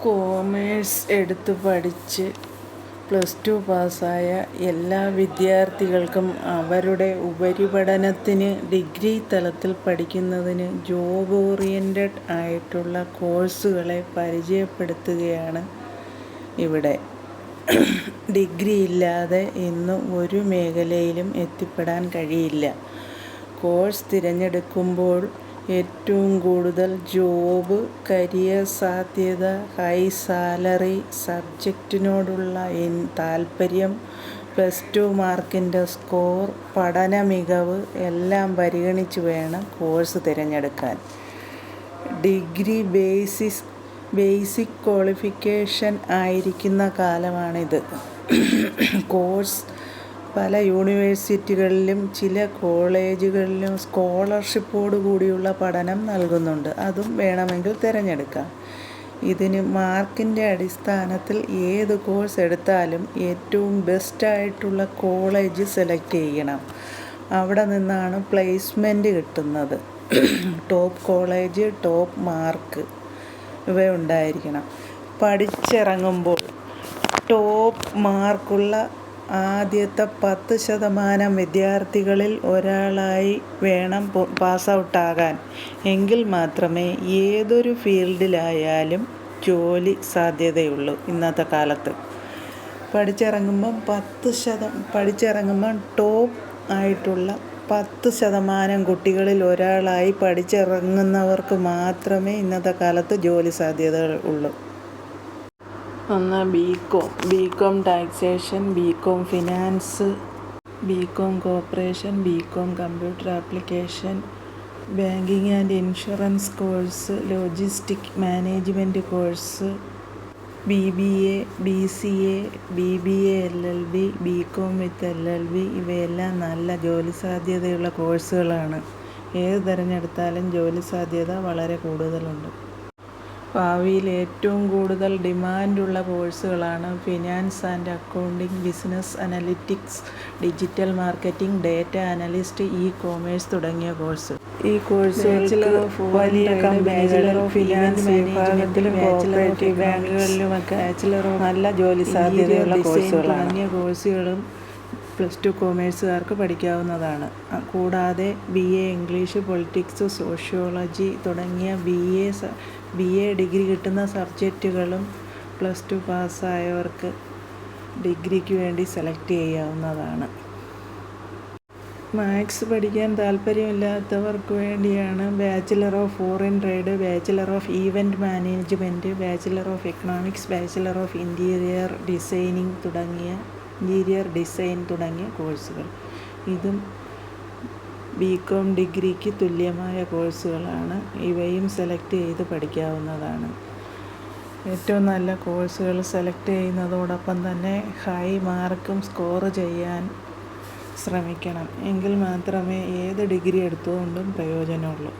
Commerce എടുത്ത് പഠിച്ച് +2 പാസ്സായ എല്ലാ വിദ്യാർത്ഥികൾക്കും അവരുടെ ഉപരിപഠനത്തിന് ഡിഗ്രി തലത്തിൽ പഠിക്കുന്നതിന് ജോബ് ഓറിയൻറ്റഡ് ആയിട്ടുള്ള കോഴ്സുകളെ പരിചയപ്പെടുത്തുകയാണ് ഇവിടെ. ഡിഗ്രി ഇല്ലാതെ ഇന്ന് ഒരു മേഖലയിലും എത്തിപ്പെടാൻ കഴിയില്ല. കോഴ്സ് തിരഞ്ഞെടുക്കുമ്പോൾ ഏറ്റവും കൂടുതൽ ജോബ്, കരിയർ സാധ്യത, ഹൈ സാലറി, സബ്ജക്റ്റിനോടുള്ള താൽപ്പര്യം, +2 മാർക്കിൻ്റെ സ്കോർ, പഠന മികവ് എല്ലാം പരിഗണിച്ച് വേണം കോഴ്സ് തിരഞ്ഞെടുക്കാൻ. ഡിഗ്രി ബേസിക് ക്വാളിഫിക്കേഷൻ ആയിരിക്കുന്ന കാലമാണിത്. കോഴ്സ് പല യൂണിവേഴ്സിറ്റികളിലും ചില കോളേജുകളിലും സ്കോളർഷിപ്പോടു കൂടിയുള്ള പഠനം നൽകുന്നുണ്ട്. അതും വേണമെങ്കിൽ തിരഞ്ഞെടുക്കാം. ഇതിന് മാർക്കിൻ്റെ അടിസ്ഥാനത്തിൽ ഏത് കോഴ്സ് എടുത്താലും ഏറ്റവും ബെസ്റ്റായിട്ടുള്ള കോളേജ് സെലക്ട് ചെയ്യണം. അവിടെ നിന്നാണ് പ്ലേസ്മെൻറ്റ് കിട്ടുന്നത്. ടോപ്പ് കോളേജ്, ടോപ്പ് മാർക്ക് ഇവ ഉണ്ടായിരിക്കണം. പഠിച്ചിറങ്ങുമ്പോൾ ടോപ്പ് മാർക്കുള്ള ആദ്യത്തെ 10% വിദ്യാർത്ഥികളിൽ ഒരാളായി വേണം പാസ് ഔട്ടാകാൻ. എങ്കിൽ മാത്രമേ ഏതൊരു ഫീൽഡിലായാലും ജോലി സാധ്യതയുള്ളൂ. ഇന്നത്തെ കാലത്ത് പഠിച്ചിറങ്ങുമ്പം ടോപ്പ് ആയിട്ടുള്ള 10% കുട്ടികളിൽ ഒരാളായി പഠിച്ചിറങ്ങുന്നവർക്ക് മാത്രമേ ഇന്നത്തെ കാലത്ത് ജോലി സാധ്യതകൾ ഉള്ളൂ. 1. BCom taxation, BCom finance, BCom corporation, BCom computer application, banking and insurance course, logistic management course, BBA, BCA, BBA LLB, BCom with LLB ഇവയെല്ലാം നല്ല ജോലി സാധ്യതയുള്ള കോഴ്സുകളാണ്. ഏത് തിരഞ്ഞെടുത്താലും ജോലി സാധ്യത വളരെ കൂടുതലുണ്ട്. ഭാവിയിൽ ഏറ്റവും കൂടുതൽ ഡിമാൻഡുള്ള കോഴ്സുകളാണ് finance and accounting, business analytics, digital marketing, data analyst, e-commerce തുടങ്ങിയ കോഴ്സ്. ഈ കോഴ്സുകൾക്ക് വലിയ കമ്പനികളിൽ ഫിനാൻസ് വിഭാഗത്തിലും കോർപ്പറേറ്റീവ് ബാങ്കുകളിലുമൊക്കെ നല്ല ജോലി സാധ്യതയുള്ള കോഴ്സുകളാണ്. തുടങ്ങിയ കോഴ്സുകളും +2 കൊമേഴ്സുകാർക്ക് പഠിക്കാവുന്നതാണ്. കൂടാതെ BA ഇംഗ്ലീഷ്, പൊളിറ്റിക്സ്, സോഷ്യോളജി തുടങ്ങിയ BA ഡിഗ്രി കിട്ടുന്ന സബ്ജക്റ്റുകളും +2 പാസ്സായവർക്ക് ഡിഗ്രിക്ക് വേണ്ടി സെലക്ട് ചെയ്യാവുന്നതാണ്. മാത്സ് പഠിക്കാൻ താൽപ്പര്യമില്ലാത്തവർക്ക് വേണ്ടിയാണ് bachelor of foreign trade, bachelor of event management, bachelor of economics, bachelor of interior design തുടങ്ങിയ കോഴ്സുകൾ. ഇതും ബികോം ഡിഗ്രിക്ക് തുല്യമായ കോഴ്സുകളാണ്. ഇവയും സെലക്ട് ചെയ്ത് പഠിക്കാവുന്നതാണ്. ഏറ്റവും നല്ല കോഴ്സുകൾ സെലക്ട് ചെയ്യുന്നതോടൊപ്പം തന്നെ ഹൈ മാർക്കും സ്കോർ ചെയ്യാൻ ശ്രമിക്കണം. എങ്കിൽ മാത്രമേ ഏത് ഡിഗ്രി എടുത്തുകൊണ്ടും പ്രയോജനമുള്ളൂ.